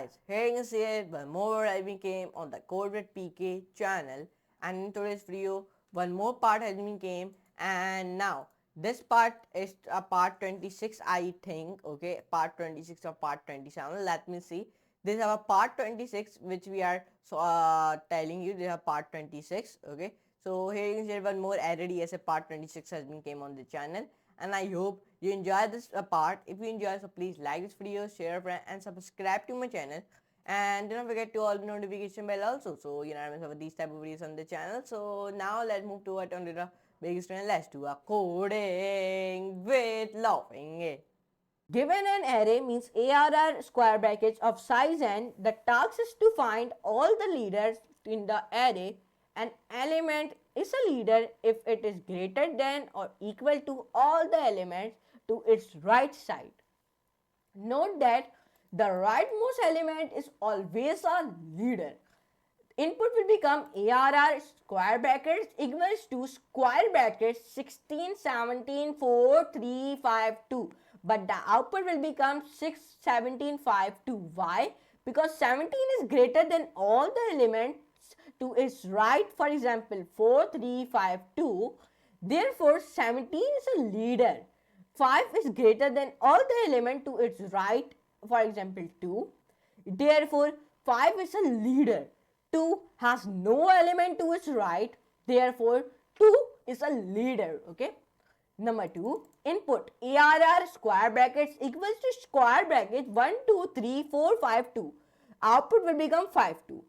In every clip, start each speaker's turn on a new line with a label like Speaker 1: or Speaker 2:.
Speaker 1: guys, here you can see it, one more has been came on the Code with PK channel, and in today's video one more part has been came, and now this part is a part 26 I think. Okay, part 26 or part 27, let me see. This is our part 26 which we are telling you. This is part 26. Okay, so here you can see one more Array Dsa part 26 has been came on the channel, and I hope you enjoy this part. If you enjoy, so please like this video, share, friend, and subscribe to my channel. And do not forget to all the notification bell also, so you know of these type of videos on the channel. So now let's move to it on the biggest trend. Let's do a coding with laughing. Given an array means ARR square brackets of size n, the task is to find all the leaders in the array. An element is a leader if it is greater than or equal to all the elements to its right side. Note that the rightmost element is always a leader. Input will become ARR square brackets equals to square brackets 16, 17, 4, 3, 5, 2. But the output will become 6, 17, 5, 2. Why? Because 17 is greater than all the elements to its right. For example, 4, 3, 5, 2. Therefore, 17 is a leader. 5 is greater than all the element to its right. For example, 2. Therefore, 5 is a leader. 2 has no element to its right, therefore 2 is a leader. Okay. Number 2, input ARR square brackets equals to square bracket 1, 2, 3, 4, 5, 2. Output will become 5, 2.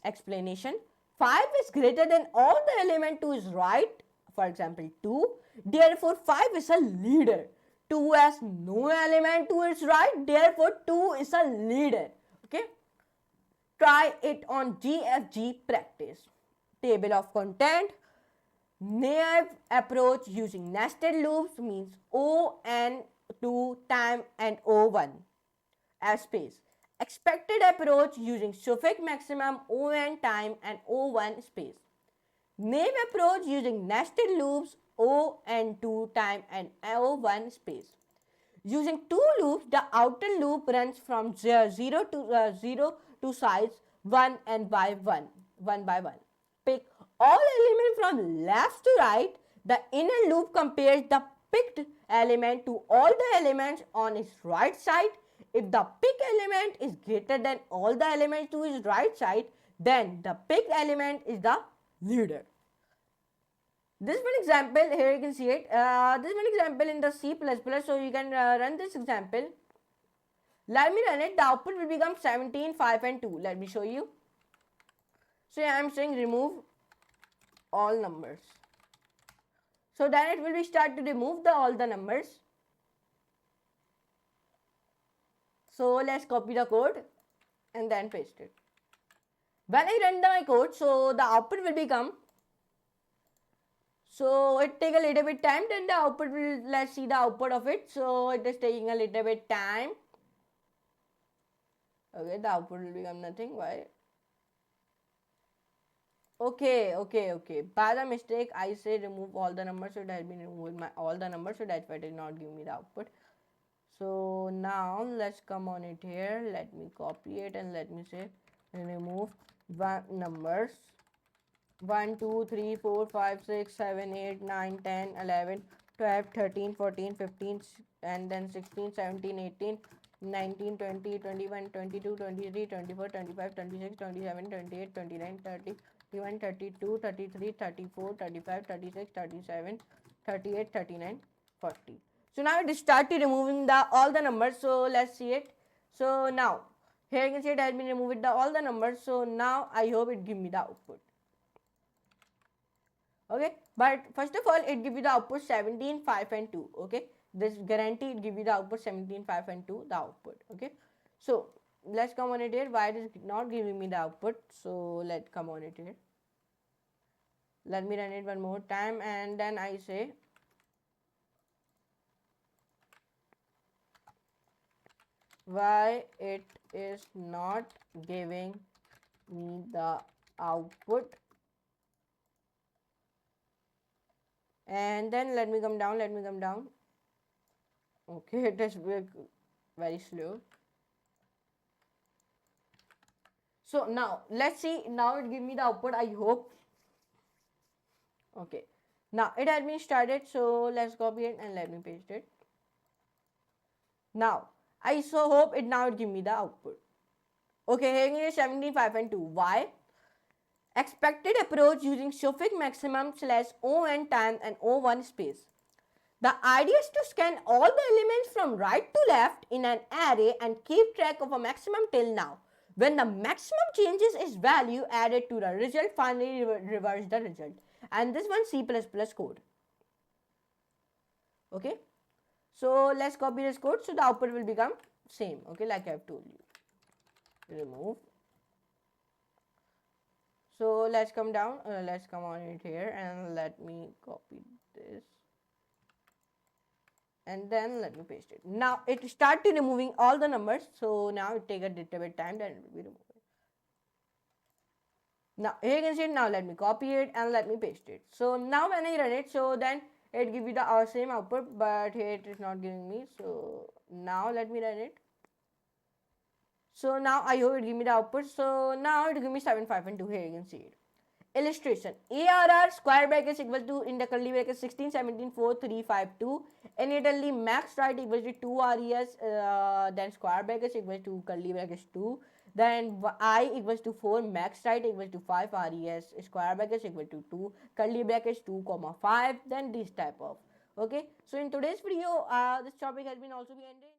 Speaker 1: Explanation: 5 is greater than all the element to its right, for example 2, therefore 5 is a leader. 2 has no element to its right, therefore 2 is a leader. Okay. Try it on GFG practice. Table of content. Naive approach using nested loops means O(n)(2) time and O(1) as space. Expected approach using suffix maximum O(n) time and O(1) space. Naive approach using nested loops O(n)(2) time and O(1) space. Using two loops, the outer loop runs from 0 to size 1 and by 1, 1 by 1. Pick all elements from left to right. The inner loop compares the picked element to all the elements on its right side. If the picked element is greater than all the elements to its right side, then the picked element is the leader. This one example, here you can see it. This one example in the C++, so you can run this example. Let me run it. The output will become 17, 5 and 2. Let me show you. So I am saying remove all numbers. So then it will be start to remove all the numbers. So let's copy the code and then paste it. When I run my code, so the output will become, so it take a little bit time, then the output will, let's see the output of it. So it is taking a little bit time. Okay, the output will become nothing. Why? Okay. By the mistake, I say remove all the numbers, so it has been removed all the numbers, so that's why it did not give me the output. So now let's come on it here. Let me copy it and let me say remove numbers 1, 2, 3, 4, 5, 6, 7, 8, 9, 10, 11, 12, 13, 14, 15, and then 16, 17, 18, 19, 20, 21, 22, 23, 24, 25, 26, 27, 28, 29, 30, 31, 32, 33, 34, 35, 36, 37, 38, 39, 40. So now it started removing all the numbers. So let's see it. So now here you can see it has been removed all the numbers. So now I hope it give me the output. Okay, but first of all it give you the output 17, 5 and 2. Okay, this guarantee it give you the output 17, 5 and 2 the output. Okay, so let's come on it here. Why it is not giving me the output? So let's come on it here. Let me run it one more time and then I say why it is not giving me the output. And then let me come down. Okay, it is very slow. So now let's see. Now it give me the output. I hope. Okay. Now it has been started. So let's copy it and let me paste it. Now I so hope it now it give me the output. Okay, here is 75 and 2. Why? Expected approach using suffix maximum slash on time and o1 space. The idea is to scan all the elements from right to left in an array and keep track of a maximum till now. When the maximum changes its value added to the result, finally reverse the result. And this one C++ code. Okay. So let's copy this code. So the output will become same. Okay, like I have told you. Remove. So let's come down. Let's come on it here and let me copy this. And then let me paste it. Now it started removing all the numbers. So now it take a little bit time, then it will be removed. Now here you can see it. Now let me copy it and let me paste it. So now when I run it, so then it give you the same output, but here it is not giving me. So now let me run it. So now I hope it give me the output. So now it give me 7, 5 and 2. Here you can see it. Illustration. ARR square brackets equal to in the curly brackets 16, 17, 4, 3, 5, 2. And Italy max right equals to 2 res. Then square brackets equals to curly brackets 2. Then I equals to 4. Max right equals to 5 res. Square brackets equal to 2. Curly brackets 2, 5. Then this type of. Okay. So in today's video, this topic has been also been ended.